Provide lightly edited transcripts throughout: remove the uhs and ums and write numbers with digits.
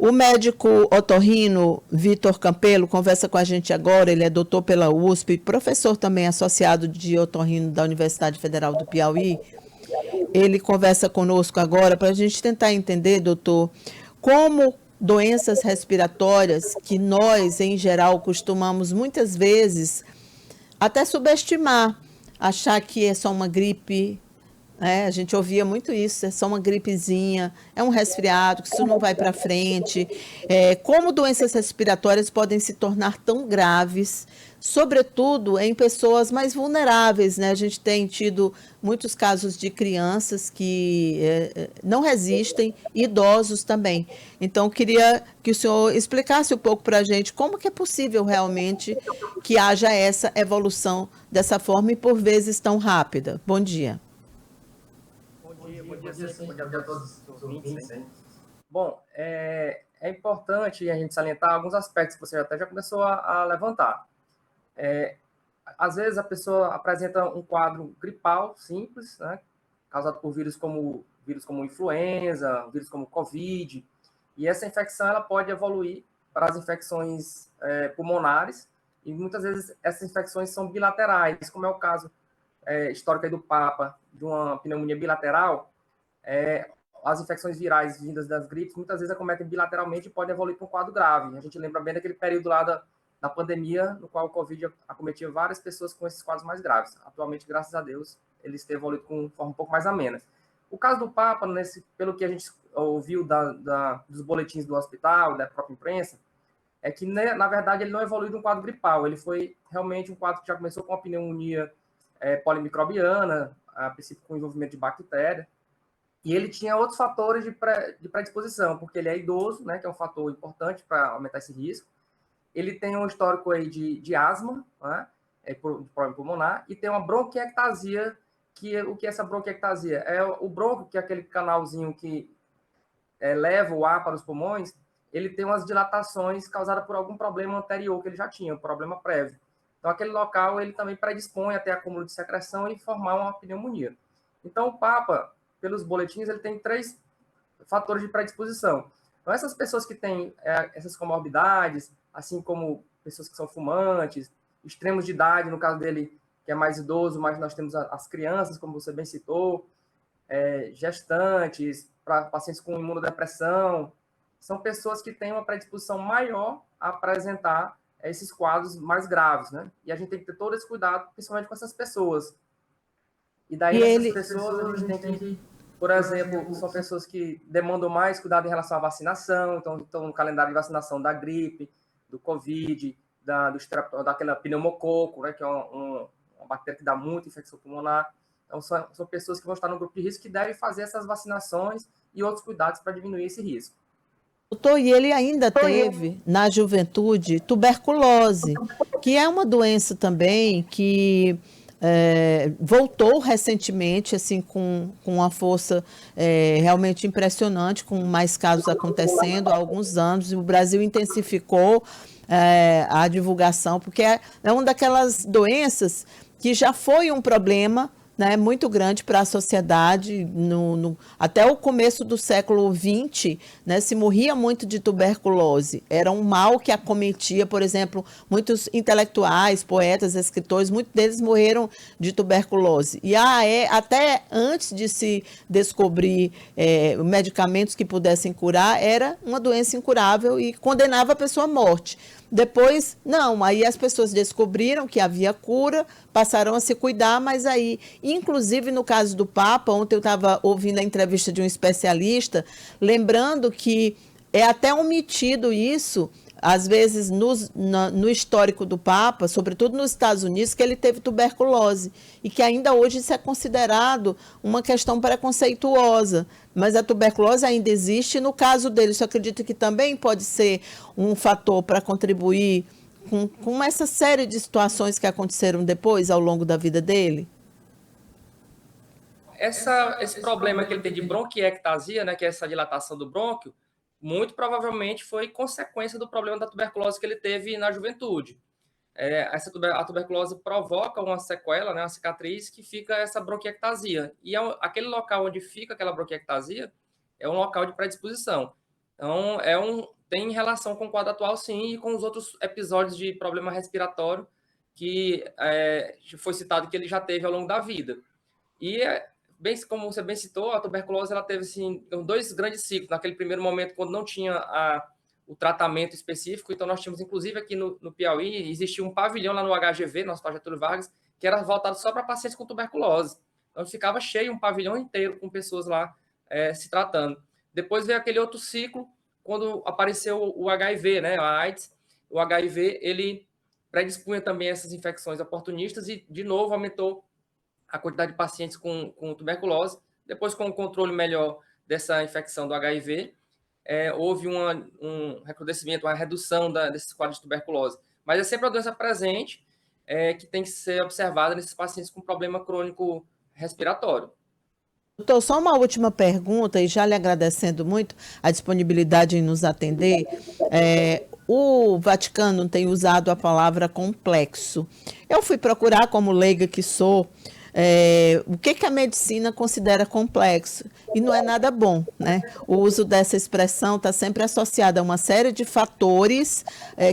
O médico otorrino Vitor Campelo conversa com a gente agora, ele é doutor pela USP, professor também associado de otorrino da Universidade Federal do Piauí. Ele conversa conosco agora para a gente tentar entender, doutor, como doenças respiratórias que nós, em geral, costumamos muitas vezes até subestimar, achar que é só uma gripe. A gente ouvia muito isso, é só uma gripezinha, é um resfriado, que isso não vai para frente. Como doenças respiratórias podem se tornar tão graves, sobretudo em pessoas mais vulneráveis, né? A gente tem tido muitos casos de crianças que não resistem, e idosos também. Então, queria que o senhor explicasse um pouco para a gente como que é possível realmente que haja essa evolução dessa forma e por vezes tão rápida. Bom dia. Bom dia sim, bom dia a todos os ouvintes. Bom, é importante a gente salientar alguns aspectos que você até já começou a levantar. Às vezes a pessoa apresenta um quadro gripal simples, né, causado por vírus como influenza, vírus como Covid, e essa infecção ela pode evoluir para as infecções pulmonares, e muitas vezes essas infecções são bilaterais, como é o caso histórico aí do Papa, de uma pneumonia bilateral. As infecções virais vindas das gripes muitas vezes acometem bilateralmente e podem evoluir para um quadro grave. A gente lembra bem daquele período lá da pandemia, no qual o Covid acometia várias pessoas com esses quadros mais graves. Atualmente, graças a Deus, eles têm evoluído com forma um pouco mais amena. O caso do Papa, pelo que a gente ouviu dos boletins do hospital, da própria imprensa, é que, na verdade, ele não evoluiu de um quadro gripal. Ele foi realmente um quadro que já começou com uma pneumonia polimicrobiana, a princípio com envolvimento de bactéria, e ele tinha outros fatores de predisposição, porque ele é idoso, né, que é um fator importante para aumentar esse risco. Ele tem um histórico aí de asma, né, de problema pulmonar, e tem uma bronquiectasia, o que é essa bronquiectasia? É o bronco, que é aquele canalzinho que leva o ar para os pulmões, ele tem umas dilatações causadas por algum problema anterior que ele já tinha, um problema prévio. Então, aquele local, ele também predispõe a ter acúmulo de secreção e formar uma pneumonia. Então, o Papa, pelos boletins, ele tem 3 fatores de predisposição. Então, essas pessoas que têm essas comorbidades, assim como pessoas que são fumantes, extremos de idade, no caso dele, que é mais idoso, mas nós temos as crianças, como você bem citou, gestantes, para pacientes com imunodepressão, são pessoas que têm uma predisposição maior a apresentar esses quadros mais graves, né? E a gente tem que ter todo esse cuidado, principalmente com essas pessoas. E daí, essas pessoas, a gente tem que, por exemplo, são pessoas que demandam mais cuidado em relação à vacinação, então estão no calendário de vacinação da gripe, do Covid, daquela pneumococo, né, que é uma bactéria que dá muita infecção pulmonar. Então, são pessoas que vão estar no grupo de risco que devem fazer essas vacinações e outros cuidados para diminuir esse risco. Doutor, e ele ainda teve, na juventude, tuberculose, que é uma doença também que voltou recentemente, assim, com uma força realmente impressionante, com mais casos acontecendo há alguns anos, e o Brasil intensificou a divulgação, porque é uma daquelas doenças que já foi um problema, né, muito grande para a sociedade. Até o começo do século XX, né, se morria muito de tuberculose. Era um mal que acometia, por exemplo, muitos intelectuais, poetas, escritores, muitos deles morreram de tuberculose. E até antes de se descobrir medicamentos que pudessem curar, era uma doença incurável e condenava a pessoa à morte. Depois, não, aí as pessoas descobriram que havia cura, passaram a se cuidar, mas aí, inclusive no caso do Papa, ontem eu estava ouvindo a entrevista de um especialista, lembrando que é até omitido isso, às vezes no histórico do Papa, sobretudo nos Estados Unidos, que ele teve tuberculose, e que ainda hoje isso é considerado uma questão preconceituosa, mas a tuberculose ainda existe. No caso dele, você acredita que também pode ser um fator para contribuir com essa série de situações que aconteceram depois, ao longo da vida dele? Esse problema que ele tem de bronquiectasia, né, que é essa dilatação do brônquio, muito provavelmente foi consequência do problema da tuberculose que ele teve na juventude. A tuberculose provoca uma sequela, né, uma cicatriz, que fica essa bronquiectasia. E aquele local onde fica aquela bronquiectasia é um local de predisposição. Então, tem relação com o quadro atual, sim, e com os outros episódios de problema respiratório que foi citado que ele já teve ao longo da vida. E, bem como você bem citou, a tuberculose ela teve assim, 2 grandes ciclos. Naquele primeiro momento, quando não tinha o tratamento específico, então nós tínhamos, inclusive, aqui no Piauí, existia um pavilhão lá no HGV, no Hospital Getúlio Vargas, que era voltado só para pacientes com tuberculose. Então, ficava cheio, um pavilhão inteiro com pessoas lá se tratando. Depois veio aquele outro ciclo, quando apareceu o HIV, né, a AIDS. O HIV, ele predispunha também essas infecções oportunistas e, de novo, aumentou a quantidade de pacientes com tuberculose. Depois, com o controle melhor dessa infecção do HIV, houve um recrudescimento, uma redução desses quadros de tuberculose. Mas é sempre a doença presente que tem que ser observada nesses pacientes com problema crônico respiratório. Doutor, só uma última pergunta, e já lhe agradecendo muito a disponibilidade em nos atender. O Vaticano tem usado a palavra complexo. Eu fui procurar, como leiga que sou, o que a medicina considera complexo, e não é nada bom, né? O uso dessa expressão está sempre associado a uma série de fatores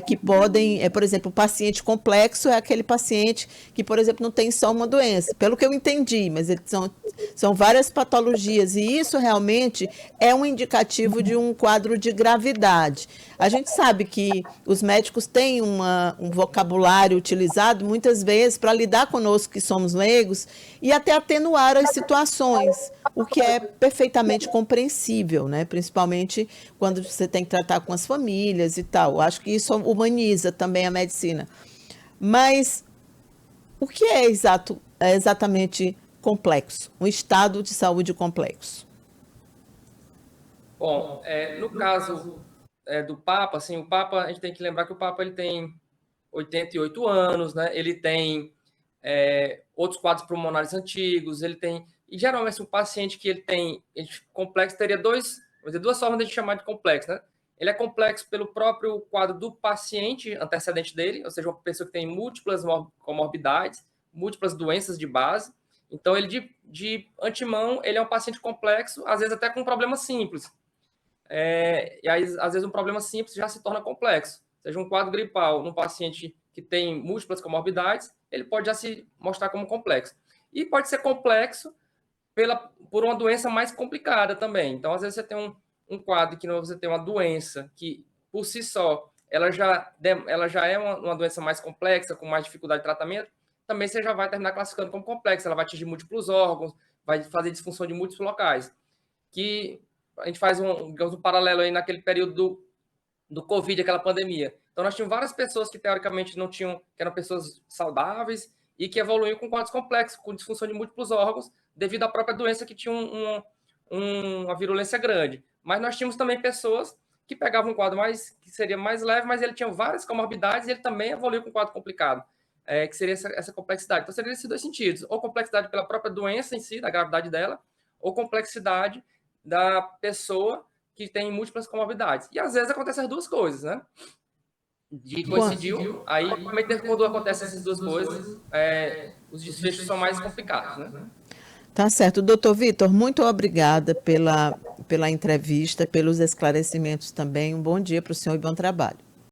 que podem, por exemplo, o paciente complexo é aquele paciente que, por exemplo, não tem só uma doença, pelo que eu entendi, mas são várias patologias, e isso realmente é um indicativo de um quadro de gravidade. A gente sabe que os médicos têm um vocabulário utilizado muitas vezes para lidar conosco que somos leigos e até atenuar as situações, o que é perfeitamente compreensível, né? Principalmente quando você tem que tratar com as famílias e tal. Acho que isso humaniza também a medicina. Mas o que é exatamente complexo? Um estado de saúde complexo? Bom, no caso do Papa, assim, o Papa, a gente tem que lembrar que o Papa ele tem 88 anos, né? Ele tem outros quadros pulmonares antigos, ele tem... E geralmente um paciente que ele tem complexo teria duas formas de a gente chamar de complexo, né? Ele é complexo pelo próprio quadro do paciente antecedente dele, ou seja, uma pessoa que tem múltiplas comorbidades, múltiplas doenças de base. Então, ele de antemão, ele é um paciente complexo, às vezes até com um problema simples. E aí, às vezes, um problema simples já se torna complexo. Ou seja, um quadro gripal num paciente que tem múltiplas comorbidades, ele pode já se mostrar como complexo. E pode ser complexo por uma doença mais complicada também. Então, às vezes, você tem um quadro que você tem uma doença que, por si só, ela já é uma doença mais complexa, com mais dificuldade de tratamento, também você já vai terminar classificando como complexa. Ela vai atingir múltiplos órgãos, vai fazer disfunção de múltiplos locais. Que a gente faz digamos, um paralelo aí naquele período do Covid, aquela pandemia. Então, nós tínhamos várias pessoas que, teoricamente, não tinham, que eram pessoas saudáveis e que evoluíam com quadros complexos, com disfunção de múltiplos órgãos, devido à própria doença que tinha uma virulência grande. Mas nós tínhamos também pessoas que pegavam um quadro que seria mais leve, mas ele tinha várias comorbidades e ele também evoluiu com um quadro complicado, que seria essa complexidade. Então, seria esses dois sentidos. Ou complexidade pela própria doença em si, da gravidade dela, ou complexidade da pessoa que tem múltiplas comorbidades. E às vezes acontecem as duas coisas, né? Coincidiu, aí quando acontecem essas duas coisas, os desfechos são mais complicados, né? Tá certo. Doutor Vitor, muito obrigada pela entrevista, pelos esclarecimentos também. Um bom dia para o senhor e bom trabalho.